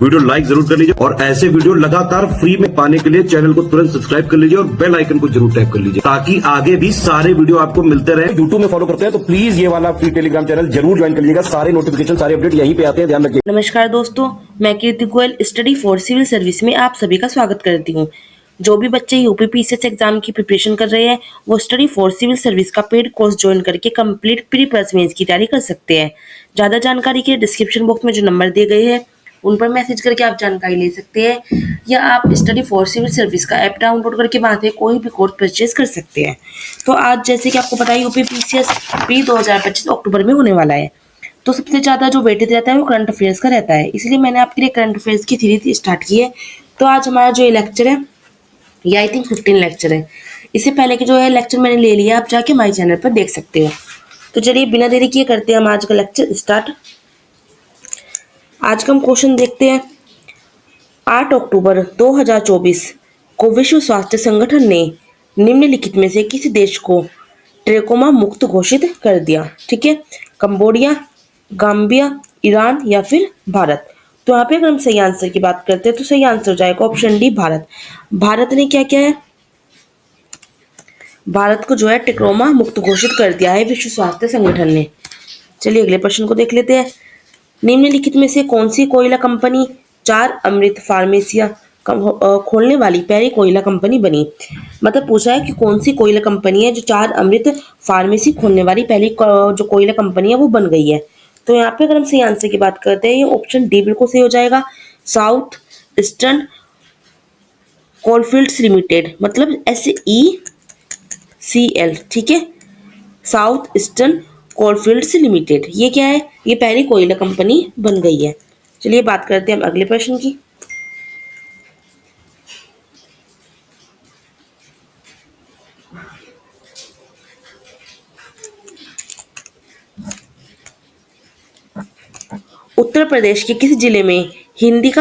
Video like जरूर कर लीजिए और ऐसे वीडियो लगातार फ्री में पाने के लिए चैनल को तुरंत सब्सक्राइब कर लीजिए और बेल आइकन को जरूर टैप कर लीजिए ताकि आगे भी सारे वीडियो आपको मिलते रहे। यूट्यूब में फॉलो करते हैं तो प्लीज ये वाला फ्री टेलीग्राम चैनल जरूर ज्वाइन कर लीजिएगा। सारे नोटिफिकेशन सारे अपडेट यहीं पे आते हैं, ध्यान रखिए। नमस्कार दोस्तों, मैं Kirti Goyal study for civil service में आप सभी का स्वागत करती हूँ। जो भी बच्चे यूपीपीसीएस एग्जाम की प्रिपरेशन कर रहे हैं वो स्टडी फॉर सिविल सर्विस का पेड कोर्स ज्वाइन करके कंप्लीट प्री प्लस मेंस की तैयारी कर सकते हैं। ज़्यादा जानकारी के लिए डिस्क्रिप्शन बॉक्स में जो नंबर दिए गए हैं उन पर मैसेज करके आप जानकारी ले सकते हैं या आप स्टडी फॉर सिविल सर्विस का ऐप डाउनलोड करके वहाँ से कोई भी कोर्स परचेज कर सकते हैं। तो आज जैसे कि आपको पता है यूपीपीसीएस प्री 2025 अक्टूबर में होने वाला है, तो सबसे ज़्यादा जो वेटेज रहता है वो करंट अफेयर्स का रहता है, इसलिए मैंने आपके लिए करंट अफेयर्स की सीरीज स्टार्ट की है। तो आज हमारा जो ये लेक्चर है ये आई थिंक 15 लेक्चर है। इससे पहले के जो है लेक्चर मैंने ले लिया, आप जाके माई चैनल पर देख सकते हो। तो चलिए बिना देरी किए करते हैं हम आज का लेक्चर स्टार्ट। आज का हम क्वेश्चन देखते हैं। 8 अक्टूबर 2024 को विश्व स्वास्थ्य संगठन ने निम्नलिखित में से किस देश को ट्रेकोमा मुक्त घोषित कर दिया? ठीक है, कंबोडिया, गाम्बिया, ईरान या फिर भारत। तो यहाँ पे अगर हम सही आंसर की बात करते हैं तो सही आंसर हो जाएगा ऑप्शन डी, भारत। भारत ने क्या किया है? भारत को जो है ट्रेकोमा मुक्त घोषित कर दिया है विश्व स्वास्थ्य संगठन ने। चलिए अगले प्रश्न को देख लेते हैं। निम्नलिखित में से कौन सी कोयला कंपनी 4 अमृत फार्मेसिया खोलने वाली पहली कोयला कंपनी बनी? मतलब पूछा है कि कौन सी कोयला कंपनी है जो 4 अमृत फार्मेसी खोलने वाली पहली जो कोयला कंपनी है वो बन गई है। तो यहाँ पे अगर हम सही आंसर की बात करते हैं ये ऑप्शन डी बिल्कुल सही हो जाएगा, साउथ ईस्टर्न कोलफील्ड्स लिमिटेड, मतलब SECL। ठीक है, साउथ ईस्टर्न कोलफील्ड्स लिमिटेड, ये क्या है? ये पहली कोयला कंपनी बन गई है। चलिए बात करते हैं हम अगले प्रश्न की। उत्तर प्रदेश के किस जिले में देश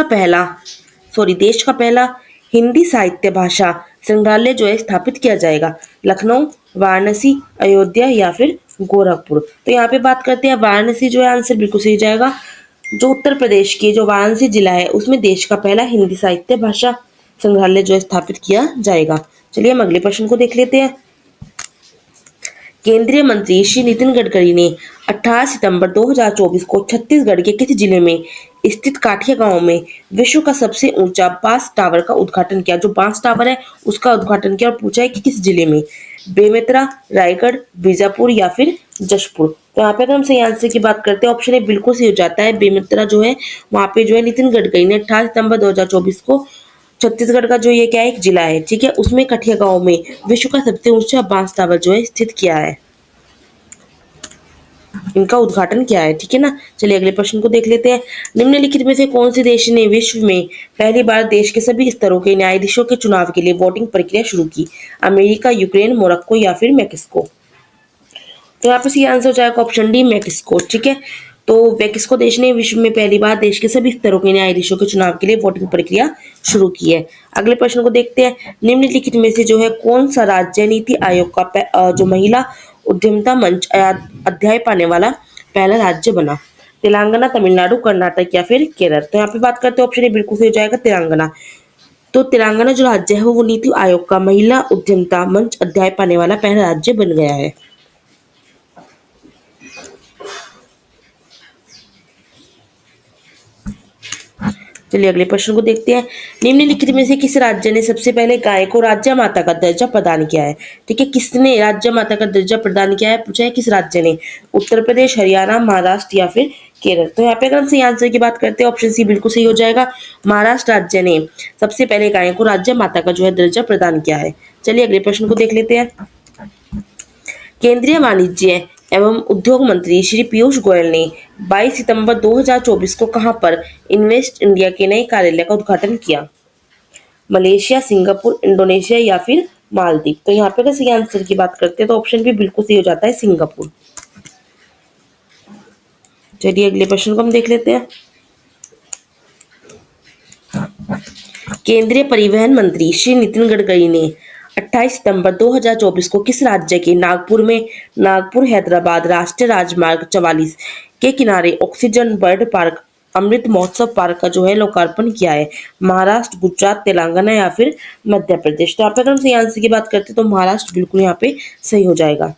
का पहला हिंदी साहित्य भाषा संग्रहालय जो है स्थापित किया जाएगा? लखनऊ, वाराणसी, अयोध्या या फिर गोरखपुर। तो यहाँ पे बात करते हैं वाराणसी जो है आंसर बिल्कुल सही जाएगा। जो उत्तर प्रदेश की जो वाराणसी जिला है उसमें देश का पहला हिंदी साहित्य भाषा संग्रहालय जो है स्थापित किया जाएगा। चलिए हम अगले प्रश्न को देख लेते हैं। केंद्रीय मंत्री श्री नितिन गडकरी ने 18 सितंबर 2024 को छत्तीसगढ़ के किस जिले में स्थित काठिया गांव में विश्व का सबसे ऊंचा बांस टावर का उद्घाटन किया? जो बांस टावर है उसका उद्घाटन किया और पूछा है कि किस जिले में? बेमेतरा, रायगढ़, बीजापुर या फिर जशपुर। तो यहाँ पे अगर हम सही आंसर की बात करते हैं ऑप्शन ए बिल्कुल सही हो जाता है। बेमेतरा जो है वहाँ पे जो है नितिन गडकरी ने 18 सितंबर 2024 को छत्तीसगढ़ का जो ये क्या है एक जिला है, ठीक है, उसमें कठिया गांव में विश्व का सबसे ऊंचा बांस टावर जो है स्थित किया है, इनका उद्घाटन किया है। ठीक है ना। चलिए अगले प्रश्न को देख लेते हैं। निम्नलिखित में से कौन से देश ने विश्व में पहली बार देश के सभी स्तरों के न्यायाधीशों के चुनाव के लिए वोटिंग प्रक्रिया शुरू की? अमेरिका, यूक्रेन, मोरक्को या फिर मैक्सिको। तो यहाँ पर सही आंसर हो जाएगा ऑप्शन डी, मैक्सिको। ठीक है, तो मैक्सिको देश ने विश्व में पहली बार देश के सभी स्तरों के न्यायाधीशों के चुनाव के लिए वोटिंग प्रक्रिया शुरू की है। अगले प्रश्न को देखते हैं। निम्नलिखित में से जो है कौन सा राज्य नीति आयोग का जो महिला उद्यमिता मंच अध्याय पाने वाला पहला राज्य बना? तेलंगाना, तमिलनाडु, कर्नाटक या फिर केरल। तो यहाँ पे बात करते हैं ऑप्शन ए बिल्कुल सही हो जाएगा, तेलंगाना। तो तेलंगाना जो राज्य है वो नीति आयोग का महिला उद्यमिता मंच अध्याय पाने वाला पहला राज्य बन गया है। चलिए अगले प्रश्न को देखते हैं। निम्नलिखित में से किस राज्य ने सबसे पहले गाय को राज्य माता का दर्जा प्रदान किया है? ठीक है, किसने राज्य माता का दर्जा प्रदान किया है पूछा है, किस राज्य ने? उत्तर प्रदेश, हरियाणा, महाराष्ट्र या फिर केरल। तो यहाँ पे अगर हम सही आंसर की बात करते हैं ऑप्शन सी बिल्कुल सही हो जाएगा, महाराष्ट्र राज्य ने सबसे पहले गाय को राज्य माता का जो है दर्जा प्रदान किया है। चलिए अगले प्रश्न को देख लेते हैं। केंद्रीय वाणिज्य एवं उद्योग मंत्री श्री पीयूष गोयल ने 22 सितंबर 2024 को कहां पर इन्वेस्ट इंडिया के नए कार्यालय का उद्घाटन किया? मलेशिया, सिंगापुर, इंडोनेशिया या फिर मालदीव। तो यहाँ पे अगर सही आंसर की बात करते हैं तो ऑप्शन भी बिल्कुल सही हो जाता है, सिंगापुर। चलिए अगले प्रश्न को हम देख लेते हैं। केंद्रीय परिवहन मंत्री श्री नितिन गडकरी ने 28 सितंबर 2024 को किस राज्य के नागपुर में नागपुर हैदराबाद राष्ट्रीय राजमार्ग 44 के किनारे oxygen bird park Amrit Mahotsav park का जो है लोकार्पण किया है? महाराष्ट्र, गुजरात, तेलंगाना या फिर मध्य प्रदेश? तो यहाँ पे अगर हम सही आंसर की बात करते हैं तो महाराष्ट्र बिल्कुल यहाँ पे सही हो जाएगा।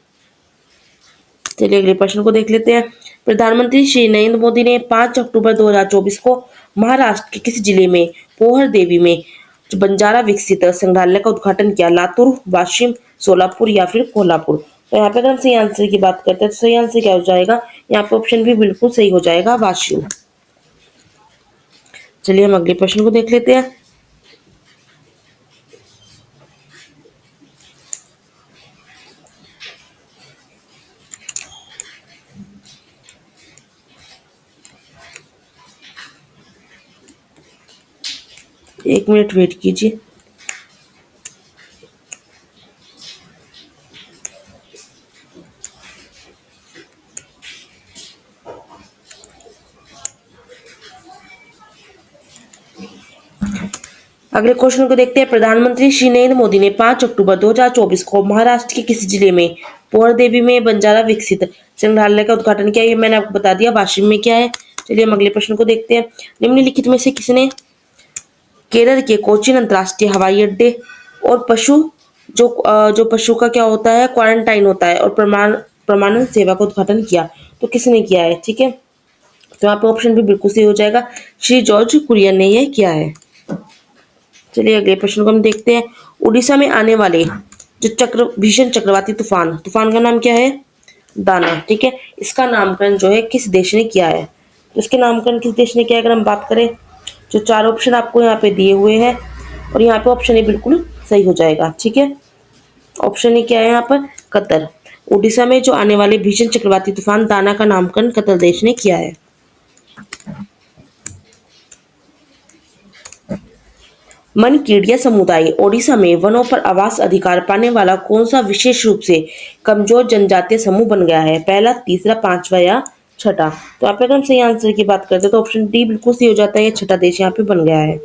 चलिए अगले प्रश्न को देख लेते हैं। प्रधानमंत्री श्री नरेंद्र मोदी ने 5 अक्टूबर 2024 को महाराष्ट्र के किस जिले में पोहर देवी में जो बंजारा विकसित संग्रहालय का उद्घाटन किया? लातूर, वाशिम, सोलापुर या फिर कोल्हापुर? तो यहाँ पे अगर हम सही आंसर की बात करते हैं तो सही आंसर क्या हो जाएगा? यहाँ पे ऑप्शन भी बिल्कुल सही हो जाएगा, वाशिम। चलिए हम अगले प्रश्न को देख लेते हैं। एक मिनट वेट कीजिए। अगले क्वेश्चन को देखते हैं। प्रधानमंत्री श्री नरेंद्र मोदी ने 5 अक्टूबर 2024 को महाराष्ट्र के किस जिले में पोहर देवी में बंजारा विकसित संग्रहालय का उद्घाटन किया? ये मैंने आपको बता दिया, वाशिम में क्या है। चलिए हम अगले प्रश्न को देखते हैं। निम्नलिखित में से किसने केरल के कोचीन अंतर्राष्ट्रीय हवाई अड्डे और जो पशु का क्या होता है, क्वारंटाइन होता है, और प्रमाणन सेवा का उद्घाटन किया? तो किसने किया है? ठीक है, तो यहाँ पे ऑप्शन भी बिल्कुल सही हो जाएगा, श्री जॉर्ज कुरियन ने यह किया है। चलिए अगले प्रश्न को हम देखते हैं। उड़ीसा में आने वाले जो भीषण चक्रवाती तूफान का नाम क्या है? दाना। ठीक है, इसका नामकरण जो है किस देश ने किया है? तो इसके नामकरण किस देश ने किया है अगर हम बात करें, जो 4 ऑप्शन आपको यहाँ पे दिए हुए हैं और यहाँ पे ऑप्शन ए बिल्कुल सही हो जाएगा। ठीक है, ऑप्शन ए क्या है यहाँ पर? कतर। उड़ीसा में जो आने वाले भीषण चक्रवाती तूफान दाना का नामकरण कतर देश ने किया है। मनकीड़िया समुदाय ओडिशा में वनों पर आवास अधिकार पाने वाला कौन सा विशेष रूप से कमजोर जनजातीय समूह बन गया है? पहला, तीसरा, पांचवा या छठा? तो आप अगर हम सही आंसर की बात करते हैं तो ऑप्शन डी बिल्कुल सही हो जाता है, छठा देश यहाँ पे बन गया है।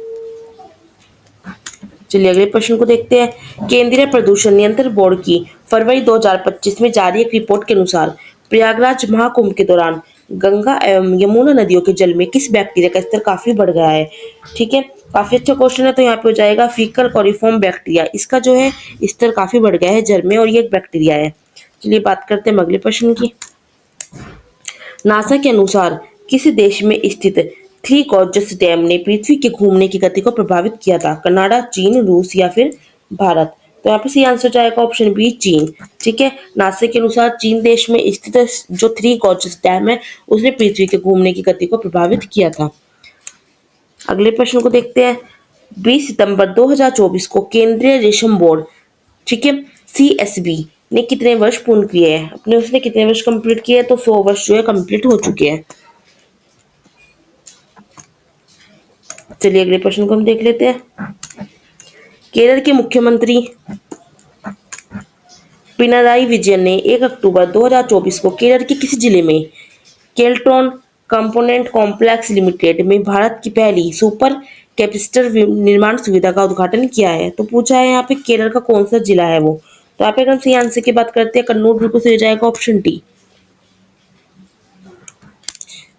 चलिए अगले प्रश्न को देखते हैं। केंद्रीय प्रदूषण नियंत्रण बोर्ड की फरवरी 2025 में जारी एक रिपोर्ट के अनुसार प्रयागराज महाकुंभ के दौरान गंगा एवं यमुना नदियों के जल में किस बैक्टीरिया का स्तर काफी बढ़ गया है? ठीक है, काफी अच्छा क्वेश्चन है, तो यहाँ पे हो जाएगा फीकल कोरिफॉर्म बैक्टीरिया। इसका जो है स्तर काफी बढ़ गया है जल में और ये एक बैक्टीरिया है। चलिए बात करते हैं अगले प्रश्न की। नासा के अनुसार किस देश में स्थित थ्री गॉर्जस डैम ने पृथ्वी के घूमने की गति को प्रभावित किया था? कनाडा, चीन, रूस या फिर भारत? तो यहाँ पे सही आंसर जाएगा ऑप्शन बी, चीन। ठीक है, नासा के अनुसार चीन देश में स्थित जो थ्री गॉर्जस डैम है उसने पृथ्वी के घूमने की गति को प्रभावित किया था। अगले प्रश्न को देखते हैं। 20 सितंबर 2024 को केंद्रीय रेशम बोर्ड, ठीक है, CSB ने कितने वर्ष पूर्ण किए हैं? अपने उसने कितने वर्ष कंप्लीट किए हैं? तो 100 वर्ष जो है कंप्लीट हो चुके हैं। चलिए अगले प्रश्न को हम देख लेते हैं। केरल के मुख्यमंत्री पिनाराई विजयन ने 1 अक्टूबर 2024 को केरल के किस जिले में केल्ट्रॉन कंपोनेंट कॉम्प्लेक्स लिमिटेड में भारत की पहली सुपर कैपेसिटर निर्माण सुविधा का उद्घाटन किया है? तो पूछा है यहाँ पे केरल का कौन सा जिला है वो। तो आप अगर सही आंसर की बात करते हैं कन्नौज बिल्कुल सही हो जाएगा, ऑप्शन डी।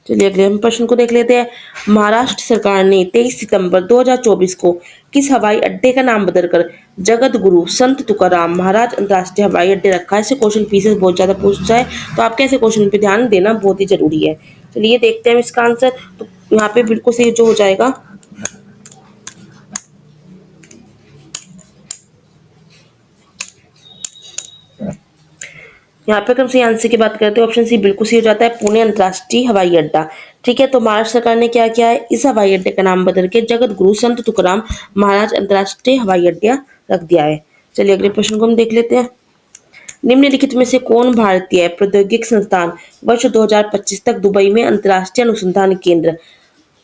चलिए अगले हम प्रश्न को देख लेते हैं। महाराष्ट्र सरकार ने 23 सितंबर 2024 को किस हवाई अड्डे का नाम बदलकर जगत गुरु संत तुकाराम महाराज अंतर्राष्ट्रीय हवाई अड्डे रखा है? ऐसे क्वेश्चन पीछे बहुत ज्यादा पूछता है, तो आपके ऐसे क्वेश्चन पे ध्यान देना बहुत ही जरूरी है। चलिए देखते हैं इसका आंसर। तो यहाँ पे बिल्कुल सही जो हो जाएगा यहाँ पे हम सही आंसर की बात करते हैं ऑप्शन सी बिल्कुल सही हो जाता है, पुणे अंतर्राष्ट्रीय हवाई अड्डा। ठीक है, तो महाराष्ट्र सरकार ने क्या किया है, इस हवाई अड्डे का नाम बदल के जगत गुरु संत तुकाराम महाराज अंतर्राष्ट्रीय हवाई अड्डा रख दिया है। चलिए अगले प्रश्न को हम देख लेते हैं। निम्नलिखित में से कौन भारतीय प्रौद्योगिक संस्थान वर्ष 2025 तक दुबई में अंतर्राष्ट्रीय अनुसंधान केंद्र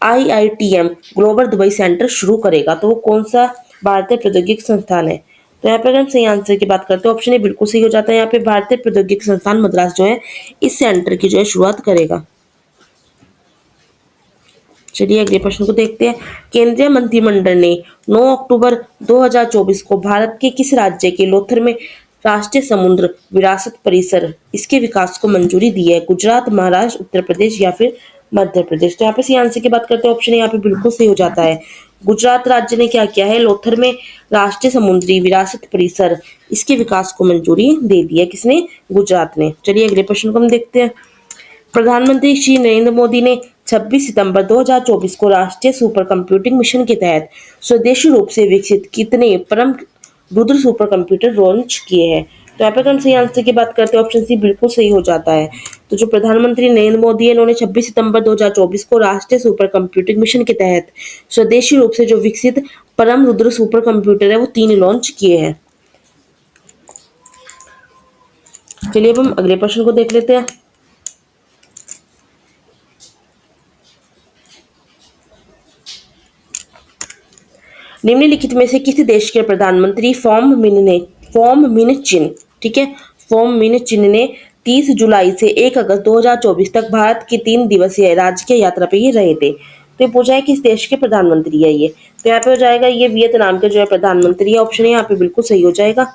IITM ग्लोबल दुबई सेंटर शुरू करेगा? तो वो कौन सा भारतीय प्रौद्योगिक संस्थान है? तो यहाँ पे अगर हम सही आंसर की बात करते हैं ऑप्शन ए बिल्कुल सही हो जाता है। यहाँ पे भारतीय प्रौद्योगिक संस्थान मद्रास जो है इस सेंटर की जो है शुरुआत करेगा। चलिए अगले प्रश्न को देखते हैं। केंद्रीय मंत्रिमंडल ने 9 अक्टूबर 2024 को भारत के किस राज्य के लोथर में राष्ट्रीय समुद्र विरासत परिसर इसके विकास को मंजूरी दी है? गुजरात, महाराष्ट्र, उत्तर प्रदेश या फिर मध्य प्रदेश। तो यहाँ पे सी आंसर की बात करते हैं, ऑप्शन यहाँ पे बिल्कुल सही हो जाता है। गुजरात राज्य ने क्या किया है, लोथर में राष्ट्रीय समुद्री विरासत परिसर, इसके विकास को मंजूरी दे दी है। किसने? गुजरात ने। चलिए अगले प्रश्न को हम देखते हैं। प्रधानमंत्री श्री नरेंद्र मोदी ने 26 सितंबर 2024 को राष्ट्रीय सुपर कंप्यूटिंग मिशन के तहत स्वदेशी रूप से विकसित कितने परम रुद्र सुपर कंप्यूटर लॉन्च किए हैं? तो यहाँ पे हम सही आंसर की बात करते हैं, ऑप्शन सी बिल्कुल सही हो जाता है। तो जो प्रधानमंत्री नरेंद्र मोदी है, इन्होंने 26 सितंबर 2024 को राष्ट्रीय सुपर कंप्यूटिंग मिशन के तहत स्वदेशी रूप से जो विकसित परम रुद्र सुपर कंप्यूटर है वो 3 लॉन्च किए हैं। चलिए अब हम अगले प्रश्न को देख लेते हैं। निम्नलिखित में से किसी देश के प्रधानमंत्री फॉर्म मिन चिन, ठीक है, फॉर्म मिन चिन ने 30 जुलाई से 1 अगस्त 2024 तक भारत की 3 दिवसीय राजकीय यात्रा पे ये रहे थे। तो ये पूछा है किस देश के प्रधानमंत्री है ये? तो यहाँ पे हो जाएगा ये वियतनाम के जो है प्रधानमंत्री है, ऑप्शन है यहाँ पे बिल्कुल सही हो जाएगा।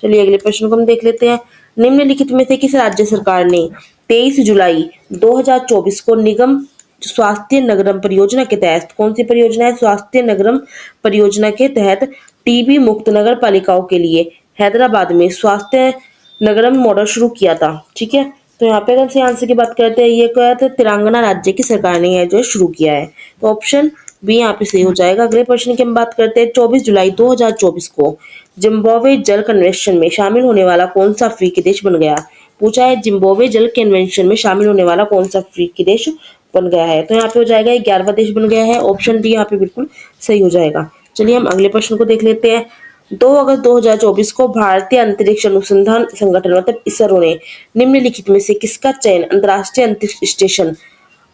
चलिए अगले प्रश्न को हम देख लेते हैं। निम्नलिखित में से किस राज्य सरकार ने 23 जुलाई 2024 को निगम स्वास्थ्य नगरम परियोजना के तहत, कौन सी परियोजना है? स्वास्थ्य नगरम परियोजना के तहत टीबी मुक्त नगर पालिकाओं के लिए हैदराबाद में स्वास्थ्य नगरम मॉडल शुरू किया था, ठीक है। तो यहाँ पे अगर से आंसर की बात करते हैं, ये क्या है? तो तेलंगाना राज्य की सरकार ने यह जो शुरू किया है। तो ऑप्शन बी यहाँ पे सही हो जाएगा। अगले प्रश्न की हम बात करते हैं। 24 जुलाई 2024 को जिम्बाब्वे जल कन्वेंशन में शामिल होने वाला कौन सा अफ्रीकी देश बन गया? पूछा है जिम्बाब्वे जल कन्वेंशन में शामिल होने वाला कौन सा अफ्रीकी देश बन गया है? तो यहाँ पे हो जाएगा 11वां देश बन गया है, ऑप्शन डी यहाँ पे बिल्कुल सही हो जाएगा। चलिए हम अगले प्रश्न को देख लेते हैं। 2 अगस्त 2024 को भारतीय अंतरिक्ष अनुसंधान संगठन मतलब इसरो ने निम्नलिखित में से किसका चयन अंतर्राष्ट्रीय अंतरिक्ष स्टेशन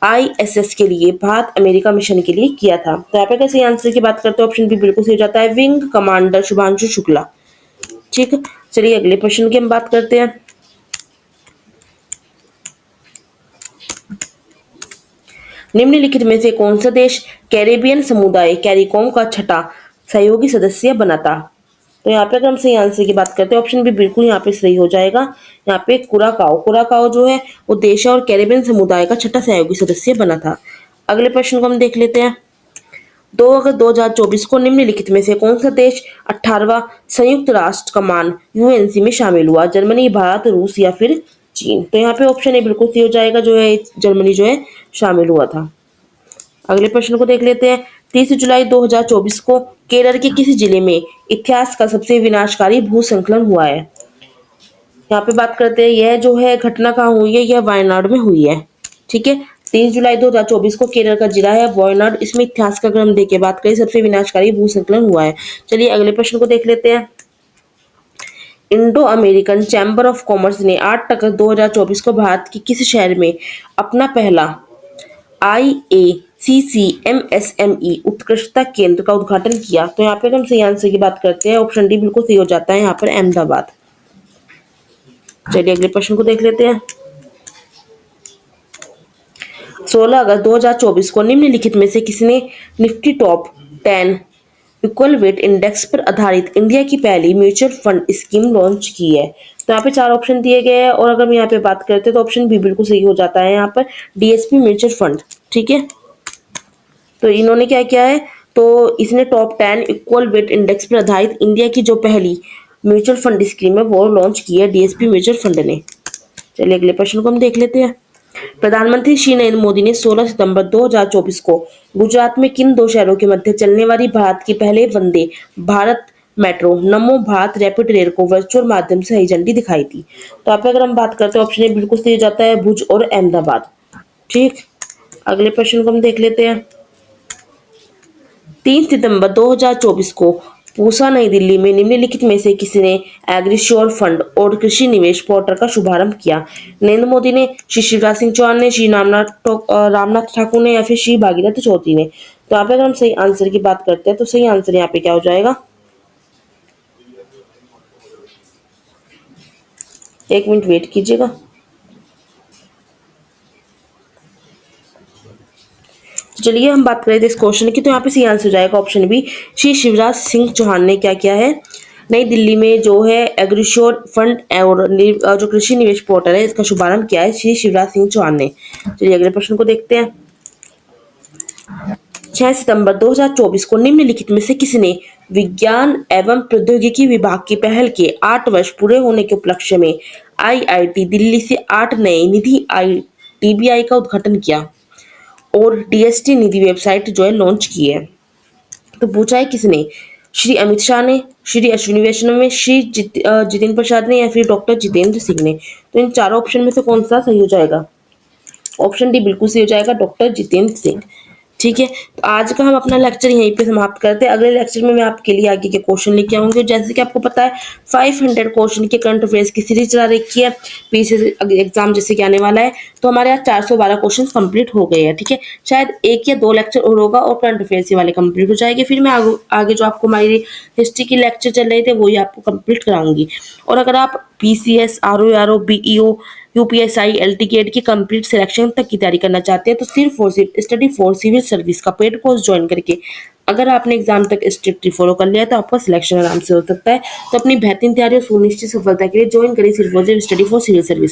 ISS के लिए भारत अमेरिका मिशन के लिए किया था? तो यहाँ पे कैसे आंसर की बात करते हैं, ऑप्शन बी बिल्कुल सही हो जाता है, विंग कमांडर शुभांशु शुक्ला, ठीक। चलिए अगले प्रश्न की हम बात करते हैं। निम्नलिखित में से कौन सा देश कैरेबियन समुदाय कैरिकॉम का छठा सहयोगी सदस्य बना था? तो यहाँ पे अगर हम सही आंसर की बात करते हैं, ऑप्शन भी बिल्कुल यहाँ पे सही हो जाएगा। यहाँ पे कुराकाओ जो है वो देश और कैरेबियन समुदाय का छठा सहयोगी सदस्य बना था। अगले प्रश्न को हम देख लेते हैं। 2 अगस्त 2024 को निम्नलिखित में से कौन सा देश 18वां संयुक्त राष्ट्र कमान UNC में शामिल हुआ? जर्मनी, भारत, रूस या फिर चीन? तो यहाँ पे ऑप्शन ए बिल्कुल सही हो जाएगा, जो है जर्मनी जो है शामिल हुआ था। अगले प्रश्न को देख लेते हैं। 30 जुलाई 2024 को केरल के किस जिले में इतिहास का सबसे विनाशकारी भूस्खलन हुआ है? यहाँ पे बात करते हैं, यह जो है घटना कहाँ हुई है? यह वायनाड में हुई है, ठीक है। 30 जुलाई 2024 को केरल का जिला है वायनाड, इसमें इतिहास का अगर हम देख के बात करें सबसे विनाशकारी भूस्खलन हुआ है। चलिए अगले प्रश्न को देख लेते हैं। Indo American chamber of commerce ने 8 अगस्त 2024 को भारत के किस शहर में अपना पहला IACC-MSME उत्कृष्टता केंद्र का उद्घाटन किया? तो यहाँ पे हम सही आंसर की बात करते हैं, ऑप्शन डी बिल्कुल सही हो जाता है, यहाँ पर अहमदाबाद। चलिए अगले प्रश्न को देख लेते हैं। 16 अगस्त 2024 को निम्नलिखित में से किसने Nifty top 10 equal weight index पर आधारित इंडिया की पहली म्यूचुअल फंड स्कीम लॉन्च की है? तो यहाँ पे 4 ऑप्शन दिए गए हैं, और अगर हम यहाँ पे बात करते हैं तो ऑप्शन बी बिल्कुल सही हो जाता है, यहाँ पर DSP म्यूचुअल फंड, ठीक है। तो इन्होंने क्या किया है, तो इसने टॉप 10 इक्वल वेट इंडेक्स पर आधारित इंडिया की जो पहली म्यूचुअल फंड स्कीम है वो लॉन्च की है DSP म्यूचुअल फंड ने। चलिए अगले प्रश्न को हम देख लेते हैं। प्रधानमंत्री श्री नरेंद्र मोदी ने 16 सितंबर 2024 को गुजरात में किन 2 शहरों के मध्य चलने वाली भारत की पहले वंदे भारत मेट्रो नमो भारत रैपिड रेल को वर्चुअल माध्यम से हरी झंडी दिखाई थी? तो आप अगर हम बात करते हैं, ऑप्शन ए बिल्कुल सही हो जाता है, भुज और अहमदाबाद, ठीक। अगले प्रश्न को हम देख लेते हैं। 3 सितंबर 2024 को पूसा नई दिल्ली में निम्नलिखित में से किसने एग्रीश्योर फंड और कृषि निवेश पोर्टल का शुभारंभ किया? नरेंद्र मोदी ने, श्री शिवराज सिंह चौहान ने, श्री रामनाथ ठाकुर ने या फिर श्री भागीरथ चौधरी ने? तो यहाँ पे अगर हम सही आंसर की बात करते हैं तो सही आंसर यहाँ पे क्या हो जाएगा, 1 मिनट वेट कीजिएगा। चलिए हम बात करें इस क्वेश्चन की, तो यहाँ पे सही आंसर हो जाएगा ऑप्शन बी, श्री शिवराज सिंह चौहान ने क्या किया है, नई दिल्ली में जो है एग्रीश्योर फंड और जो कृषि निवेश पोर्टल है इसका शुभारंभ किया है श्री शिवराज सिंह चौहान ने। चलिए अगले प्रश्न को देखते हैं। 6 सितंबर 2024 को निम्नलिखित में से किसने विज्ञान एवं प्रौद्योगिकी विभाग की पहल के 8 वर्ष पूरे होने के उपलक्ष्य में आईआईटी दिल्ली से 8 नए निधि आईटीबीआई का उद्घाटन किया और डीएसटी निधि वेबसाइट जो है लॉन्च की है? तो पूछा है किसने, श्री अमित शाह ने, श्री अश्विनी वैष्णव ने, श्री जितेंद्र प्रसाद ने या फिर डॉक्टर जितेंद्र सिंह ने। तो इन चारों ऑप्शन में से कौन सा सही हो जाएगा? ऑप्शन डी बिल्कुल सही हो जाएगा, डॉक्टर जितेंद्र सिंह। ठीक है, तो आज का हम अपना लेक्चर यहीं पे समाप्त करते हैं। अगले लेक्चर में मैं आपके लिए आगे के क्वेश्चन लेके आऊंगी। जैसे कि आपको पता है 500 क्वेश्चन के करंट अफेयर्स की सीरीज चला रखी है, पीसीएस एग्जाम जैसे कि आने वाला है, तो हमारे यहाँ 412 क्वेश्चन कंप्लीट हो गए हैं। ठीक है, शायद 1 या 2 लेक्चर और होगा और करंट अफेयर्स वाले कंप्लीट हो जाएंगे। फिर मैं आगे जो आपको हमारी हिस्ट्री की लेक्चर चल रहे थे वही आपको कंप्लीट कराऊंगी। और अगर आप पीसीएस, आरओ, बीईओ, यूपीएसआई, एलटीकेट की कंप्लीट सिलेक्शन तक की तैयारी करना चाहते हैं तो सिर्फ और सिर्फ स्टडी फॉर सिविल सर्विस का पेड कोर्स ज्वाइन करके अगर आपने एग्जाम तक स्ट्रिक्टली फॉलो कर लिया तो आपका सिलेक्शन आराम से हो सकता है। तो अपनी बेहतरीन तैयारी और सुनिश्चित सफलता के लिए ज्वाइन करिए सिर्फ और सिर्फ स्टडी फॉर सिविल सर्विस।